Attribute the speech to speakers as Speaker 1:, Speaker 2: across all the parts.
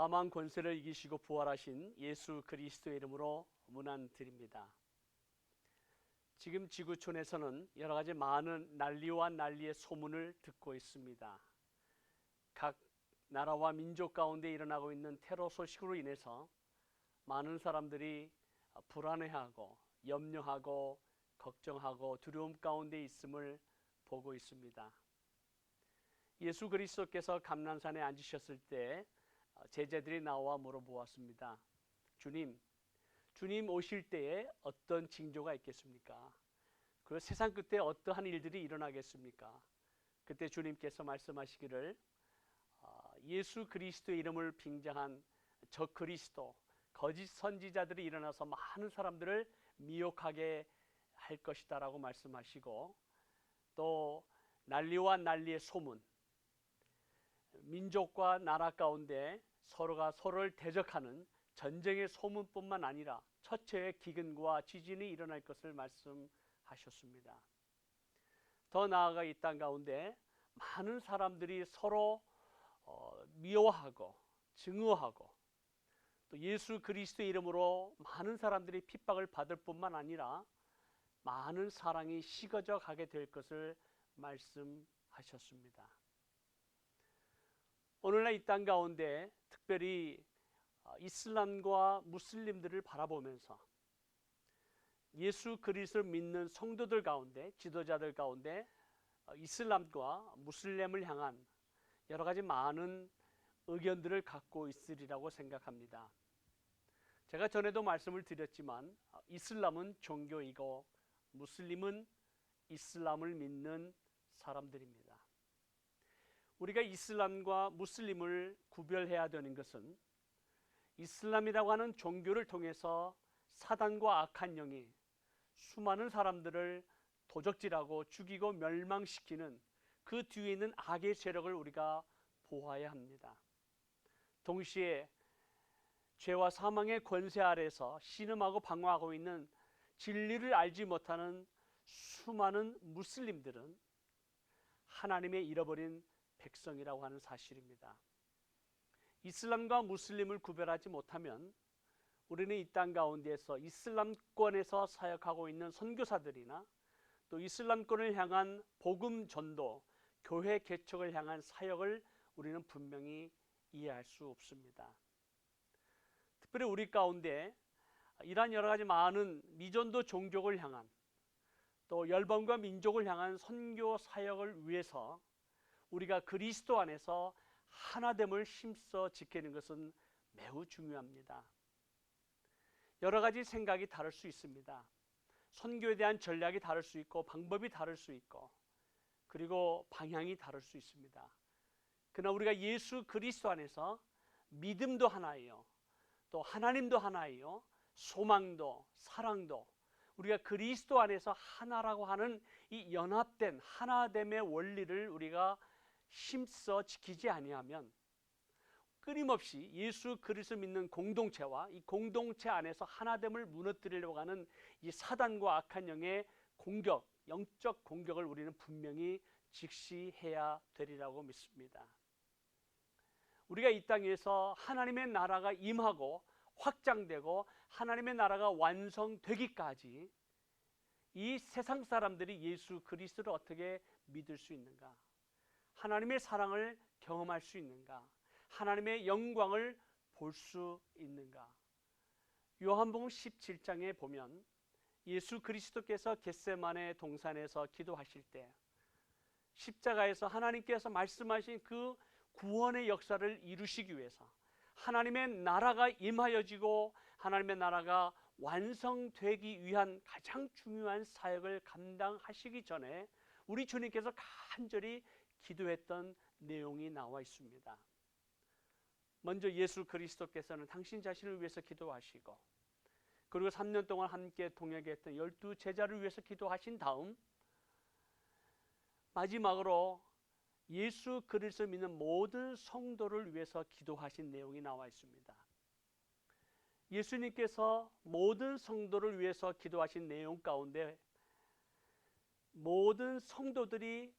Speaker 1: 사망 권세를 이기시고 부활하신 예수 그리스도의 이름으로 문안드립니다. 지금 지구촌에서는 여러 가지 많은 난리와 난리의 소문을 듣고 있습니다. 각 나라와 민족 가운데 일어나고 있는 테러 소식으로 인해서 많은 사람들이 불안해하고 염려하고 걱정하고 두려움 가운데 있음을 보고 있습니다. 예수 그리스도께서 감람산에 앉으셨을 때 제자들이 나와 물어보았습니다. 주님 오실 때에 어떤 징조가 있겠습니까? 그 세상 끝에 어떠한 일들이 일어나겠습니까? 그때 주님께서 말씀하시기를 예수 그리스도의 이름을 빙자한 저 그리스도 거짓 선지자들이 일어나서 많은 사람들을 미혹하게 할 것이다 라고 말씀하시고, 또 난리와 난리의 소문, 민족과 나라 가운데 서로가 서로를 대적하는 전쟁의 소문뿐만 아니라 처처의 기근과 지진이 일어날 것을 말씀하셨습니다. 더 나아가 이 땅 가운데 많은 사람들이 서로 미워하고 증오하고, 또 예수 그리스도의 이름으로 많은 사람들이 핍박을 받을 뿐만 아니라 많은 사랑이 식어져 가게 될 것을 말씀하셨습니다. 오늘날 이 땅 가운데 특별히 이슬람과 무슬림들을 바라보면서 예수 그리스도를 믿는 성도들 가운데, 지도자들 가운데 이슬람과 무슬림을 향한 여러 가지 많은 의견들을 갖고 있으리라고 생각합니다. 제가 전에도 말씀을 드렸지만 이슬람은 종교이고 무슬림은 이슬람을 믿는 사람들입니다. 우리가 이슬람과 무슬림을 구별해야 되는 것은 이슬람이라고 하는 종교를 통해서 사단과 악한 영이 수많은 사람들을 도적질하고 죽이고 멸망시키는 그 뒤에 있는 악의 세력을 우리가 보아야 합니다. 동시에 죄와 사망의 권세 아래서 신음하고 방황하고 있는 진리를 알지 못하는 수많은 무슬림들은 하나님의 잃어버린 백성이라고 하는 사실입니다. 이슬람과 무슬림을 구별하지 못하면 우리는 이 땅 가운데에서 이슬람권에서 사역하고 있는 선교사들이나 또 이슬람권을 향한 복음 전도, 교회 개척을 향한 사역을 우리는 분명히 이해할 수 없습니다. 특별히 우리 가운데 이러한 여러 가지 많은 미전도 종족을 향한, 또 열방과 민족을 향한 선교 사역을 위해서 우리가 그리스도 안에서 하나됨을 힘써 지키는 것은 매우 중요합니다. 여러 가지 생각이 다를 수 있습니다. 선교에 대한 전략이 다를 수 있고 방법이 다를 수 있고, 그리고 방향이 다를 수 있습니다. 그러나 우리가 예수 그리스도 안에서 믿음도 하나예요, 또 하나님도 하나예요, 소망도 사랑도 우리가 그리스도 안에서 하나라고 하는 이 연합된 하나됨의 원리를 우리가 힘써 지키지 아니하면 끊임없이 예수 그리스도 믿는 공동체와 이 공동체 안에서 하나됨을 무너뜨리려고 하는 이 사단과 악한 영의 공격, 영적 공격을 우리는 분명히 직시해야 되리라고 믿습니다. 우리가 이 땅에서 하나님의 나라가 임하고 확장되고 하나님의 나라가 완성되기까지 이 세상 사람들이 예수 그리스도를 어떻게 믿을 수 있는가? 하나님의 사랑을 경험할 수 있는가? 하나님의 영광을 볼 수 있는가? 요한복음 17장에 보면 예수 그리스도께서 겟세마네 동산에서 기도하실 때 십자가에서 하나님께서 말씀하신 그 구원의 역사를 이루시기 위해서 하나님의 나라가 임하여지고 하나님의 나라가 완성되기 위한 가장 중요한 사역을 감당하시기 전에 우리 주님께서 간절히 기도했던 내용이 나와 있습니다. 먼저 예수 그리스도께서는 당신 자신을 위해서 기도하시고, 그리고 3년 동안 함께 동역했던 12 제자를 위해서 기도하신 다음 마지막으로 예수 그리스도 믿는 모든 성도를 위해서 기도하신 내용이 나와 있습니다. 예수님께서 모든 성도를 위해서 기도하신 내용 가운데 모든 성도들이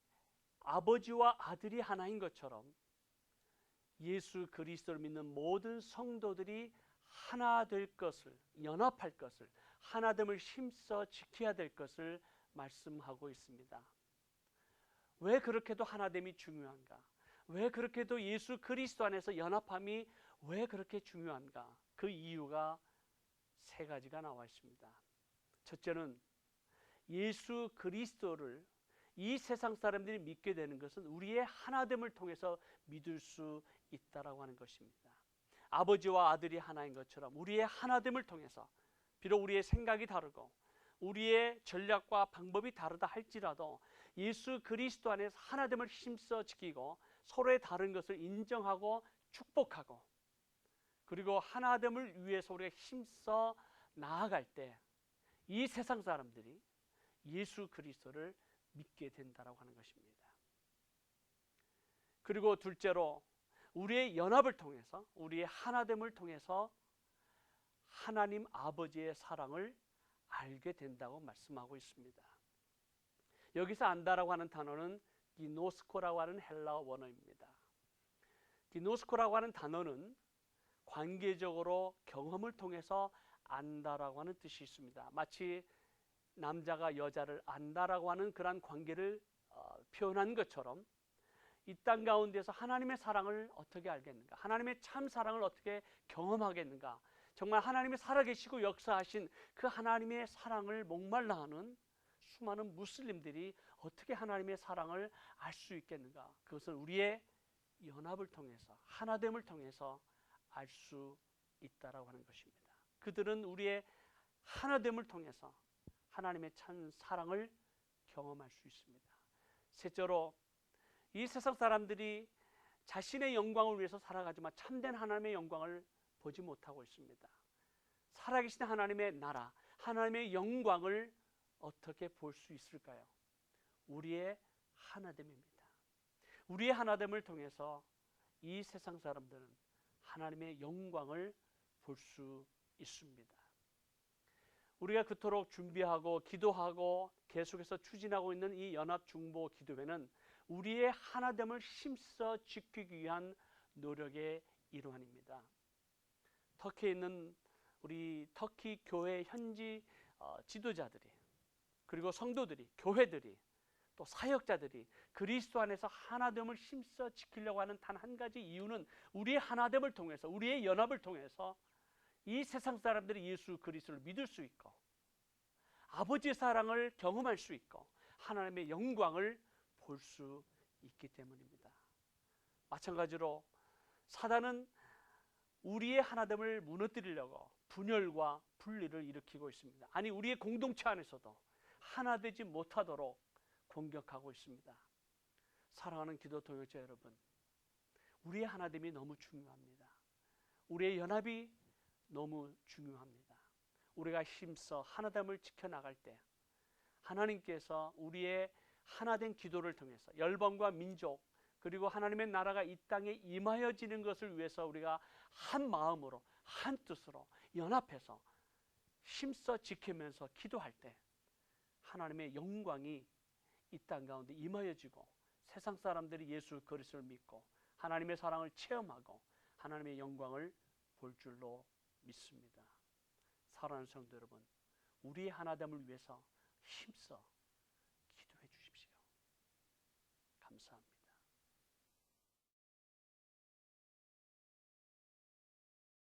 Speaker 1: 아버지와 아들이 하나인 것처럼 예수 그리스도를 믿는 모든 성도들이 하나 될 것을, 연합할 것을, 하나됨을 힘써 지켜야 될 것을 말씀하고 있습니다. 왜 그렇게도 하나됨이 중요한가? 왜 그렇게도 예수 그리스도 안에서 연합함이 왜 그렇게 중요한가? 그 이유가 세 가지가 나와 있습니다. 첫째는 예수 그리스도를 이 세상 사람들이 믿게 되는 것은 우리의 하나됨을 통해서 믿을 수 있다라고 하는 것입니다. 아버지와 아들이 하나인 것처럼 우리의 하나됨을 통해서, 비록 우리의 생각이 다르고 우리의 전략과 방법이 다르다 할지라도 예수 그리스도 안에서 하나됨을 힘써 지키고 서로의 다른 것을 인정하고 축복하고, 그리고 하나됨을 위해서 우리가 힘써 나아갈 때 이 세상 사람들이 예수 그리스도를 믿게 된다라고 하는 것입니다. 그리고 둘째로 우리의 연합을 통해서, 우리의 하나됨을 통해서 하나님 아버지의 사랑을 알게 된다고 말씀하고 있습니다. 여기서 안다라고 하는 단어는 기노스코라고 하는 헬라어 원어입니다. 기노스코라고 하는 단어는 관계적으로 경험을 통해서 안다라고 하는 뜻이 있습니다. 마치 남자가 여자를 안다라고 하는 그러한 관계를 표현한 것처럼 이 땅 가운데서 하나님의 사랑을 어떻게 알겠는가? 하나님의 참 사랑을 어떻게 경험하겠는가? 정말 하나님이 살아계시고 역사하신 그 하나님의 사랑을 목말라 하는 수많은 무슬림들이 어떻게 하나님의 사랑을 알 수 있겠는가? 그것은 우리의 연합을 통해서, 하나됨을 통해서 알 수 있다라고 하는 것입니다. 그들은 우리의 하나됨을 통해서 하나님의 참 사랑을 경험할 수 있습니다. 셋째로 이 세상 사람들이 자신의 영광을 위해서 살아가지만 참된 하나님의 영광을 보지 못하고 있습니다. 살아계신 하나님의 나라, 하나님의 영광을 어떻게 볼 수 있을까요? 우리의 하나됨입니다. 우리의 하나됨을 통해서 이 세상 사람들은 하나님의 영광을 볼 수 있습니다. 우리가 그토록 준비하고 기도하고 계속해서 추진하고 있는 이 연합중보 기도회는 우리의 하나됨을 힘써 지키기 위한 노력의 일환입니다. 터키에 있는 우리 터키 교회 현지 지도자들이, 그리고 성도들이, 교회들이, 또 사역자들이 그리스도 안에서 하나됨을 힘써 지키려고 하는 단 한 가지 이유는 우리의 하나됨을 통해서, 우리의 연합을 통해서 이 세상 사람들이 예수 그리스도를 믿을 수 있고 아버지의 사랑을 경험할 수 있고 하나님의 영광을 볼 수 있기 때문입니다. 마찬가지로 사단은 우리의 하나됨을 무너뜨리려고 분열과 분리를 일으키고 있습니다. 아니, 우리의 공동체 안에서도 하나 되지 못하도록 공격하고 있습니다. 사랑하는 기도 동역자 여러분, 우리의 하나됨이 너무 중요합니다. 우리의 연합이 너무 중요합니다. 우리가 힘써 하나됨을 지켜나갈 때 하나님께서 우리의 하나된 기도를 통해서 열방과 민족, 그리고 하나님의 나라가 이 땅에 임하여지는 것을 위해서 우리가 한 마음으로, 한 뜻으로 연합해서 힘써 지키면서 기도할 때 하나님의 영광이 이 땅 가운데 임하여지고 세상 사람들이 예수 그리스도를 믿고 하나님의 사랑을 체험하고 하나님의 영광을 볼 줄로 믿습니다. 사랑하는 성도 여러분, 우리의 하나됨을 위해서 힘써 기도해 주십시오. 감사합니다.